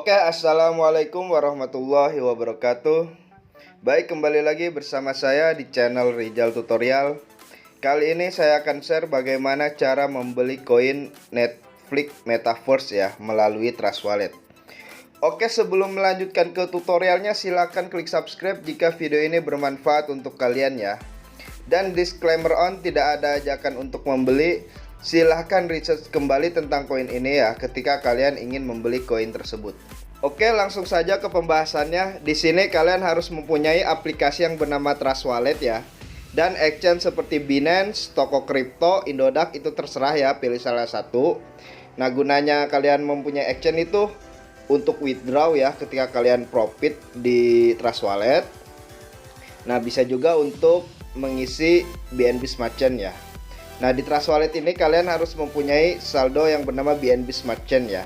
Oke, assalamualaikum warahmatullahi wabarakatuh. Baik, kembali lagi bersama saya di channel Rizal Tutorial. Kali ini saya akan share bagaimana cara membeli koin Netflix Metaverse ya melalui Trust Wallet. Oke, sebelum melanjutkan ke tutorialnya, silahkan klik subscribe jika video ini bermanfaat untuk kalian ya. Dan disclaimer on, tidak ada ajakan untuk membeli. Silahkan research kembali tentang koin ini ya ketika kalian ingin membeli koin tersebut. Oke, langsung saja ke pembahasannya. Di sini kalian harus mempunyai aplikasi yang bernama Trust Wallet ya. Dan exchange seperti Binance, toko kripto, Indodax itu terserah ya, pilih salah satu. Nah, gunanya kalian mempunyai exchange itu untuk withdraw ya ketika kalian profit di Trust Wallet. Nah, bisa juga untuk mengisi BNB Smart Chain ya. Nah, di Trust Wallet ini kalian harus mempunyai saldo yang bernama BNB Smart Chain ya.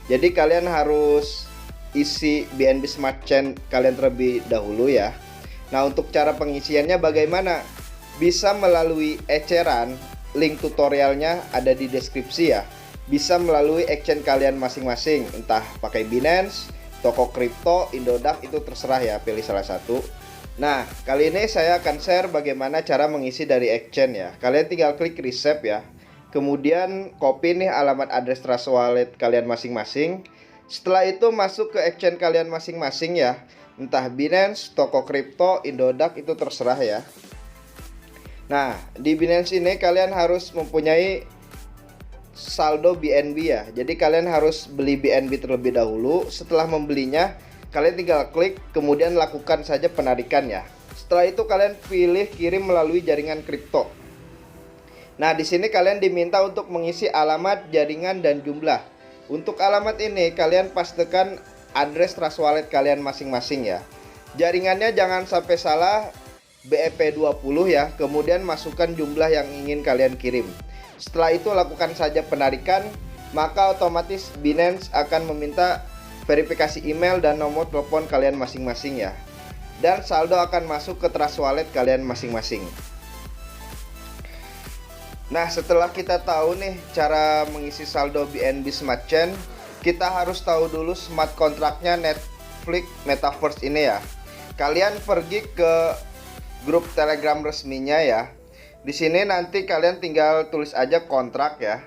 Jadi kalian harus isi BNB Smart Chain kalian terlebih dahulu ya. Nah, untuk cara pengisiannya bagaimana? Bisa melalui eceran, link tutorialnya ada di deskripsi ya. Bisa melalui exchange kalian masing-masing, entah pakai Binance, toko kripto, Indodax itu terserah ya, pilih salah satu. Nah, kali ini saya akan share bagaimana cara mengisi dari exchange ya. Kalian tinggal klik receipt ya. Kemudian copy nih alamat address Trust Wallet kalian masing-masing. Setelah itu masuk ke exchange kalian masing-masing ya. Entah Binance, toko kripto, Indodax itu terserah ya. Nah, di Binance ini kalian harus mempunyai saldo BNB ya. Jadi kalian harus beli BNB terlebih dahulu. Setelah membelinya, kalian tinggal klik, kemudian lakukan saja penarikan ya. Setelah itu kalian pilih kirim melalui jaringan kripto. Nah, di sini kalian diminta untuk mengisi alamat, jaringan, dan jumlah. Untuk alamat ini kalian pastikan address Trust Wallet kalian masing-masing ya. Jaringannya jangan sampai salah, BEP20 ya. Kemudian masukkan jumlah yang ingin kalian kirim. Setelah itu lakukan saja penarikan, maka otomatis Binance akan meminta verifikasi email dan nomor telepon kalian masing-masing ya. Dan saldo akan masuk ke Trust Wallet kalian masing-masing. Nah, setelah kita tahu nih cara mengisi saldo BNB Smart Chain, kita harus tahu dulu smart kontraknya Netflix Metaverse ini ya. Kalian pergi ke grup Telegram resminya ya. Di sini nanti kalian tinggal tulis aja kontrak ya.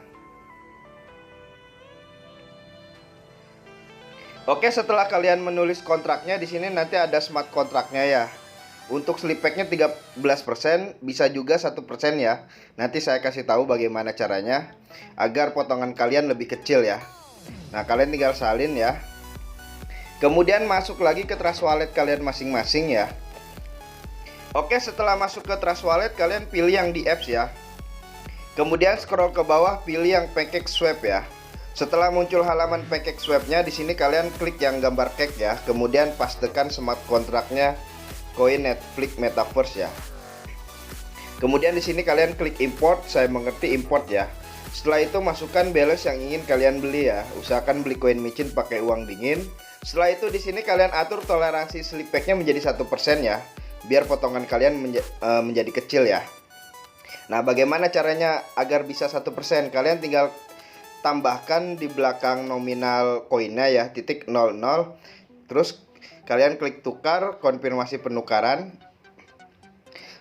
Oke, setelah kalian menulis kontraknya, di sini nanti ada smart kontraknya ya. Untuk slipbacknya 13%, bisa juga 1% ya. Nanti saya kasih tahu bagaimana caranya agar potongan kalian lebih kecil ya. Nah, kalian tinggal salin ya. Kemudian masuk lagi ke Trust Wallet kalian masing-masing ya. Oke, setelah masuk ke Trust Wallet, kalian pilih yang di apps ya. Kemudian scroll ke bawah, pilih yang pancake swap ya. Setelah muncul halaman pancake swap-nya, di sini kalian klik yang gambar cake ya. Kemudian pastikan smart kontraknya koin Netflix Metaverse ya. Kemudian di sini kalian klik import, saya mengerti import ya. Setelah itu masukkan balance yang ingin kalian beli ya. Usahakan beli koin micin pakai uang dingin. Setelah itu di sini kalian atur toleransi slipback-nya menjadi 1% ya. Biar potongan kalian menjadi kecil ya. Nah, bagaimana caranya agar bisa 1%? Kalian tinggal tambahkan di belakang nominal koinnya ya, titik 00. Terus kalian klik tukar, konfirmasi penukaran.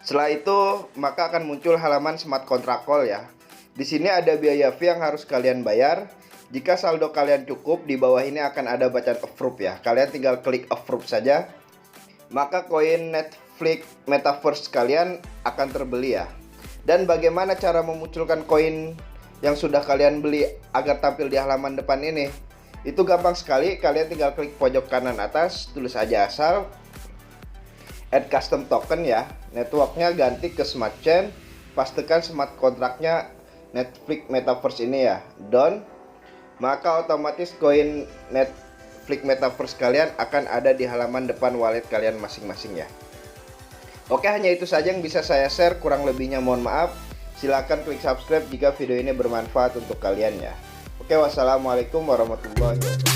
Setelah itu maka akan muncul halaman smart contract call ya. Di sini ada biaya fee yang harus kalian bayar. Jika saldo kalian cukup, di bawah ini akan ada bacaan approve ya. Kalian tinggal klik approve saja. Maka koin Netflix Metaverse kalian akan terbeli ya. Dan bagaimana cara memunculkan koin yang sudah kalian beli agar tampil di halaman depan ini? Itu gampang sekali, kalian tinggal klik pojok kanan atas, tulis aja asal add custom token ya. Networknya ganti ke Smart Chain, pastikan smart kontraknya Netflix Metaverse ini ya, done. Maka otomatis koin Netflix Metaverse kalian akan ada di halaman depan wallet kalian masing-masing ya. Oke, hanya itu saja yang bisa saya share, kurang lebihnya mohon maaf. Silahkan klik subscribe jika video ini bermanfaat untuk kalian ya. Oke, wassalamualaikum warahmatullahi wabarakatuh.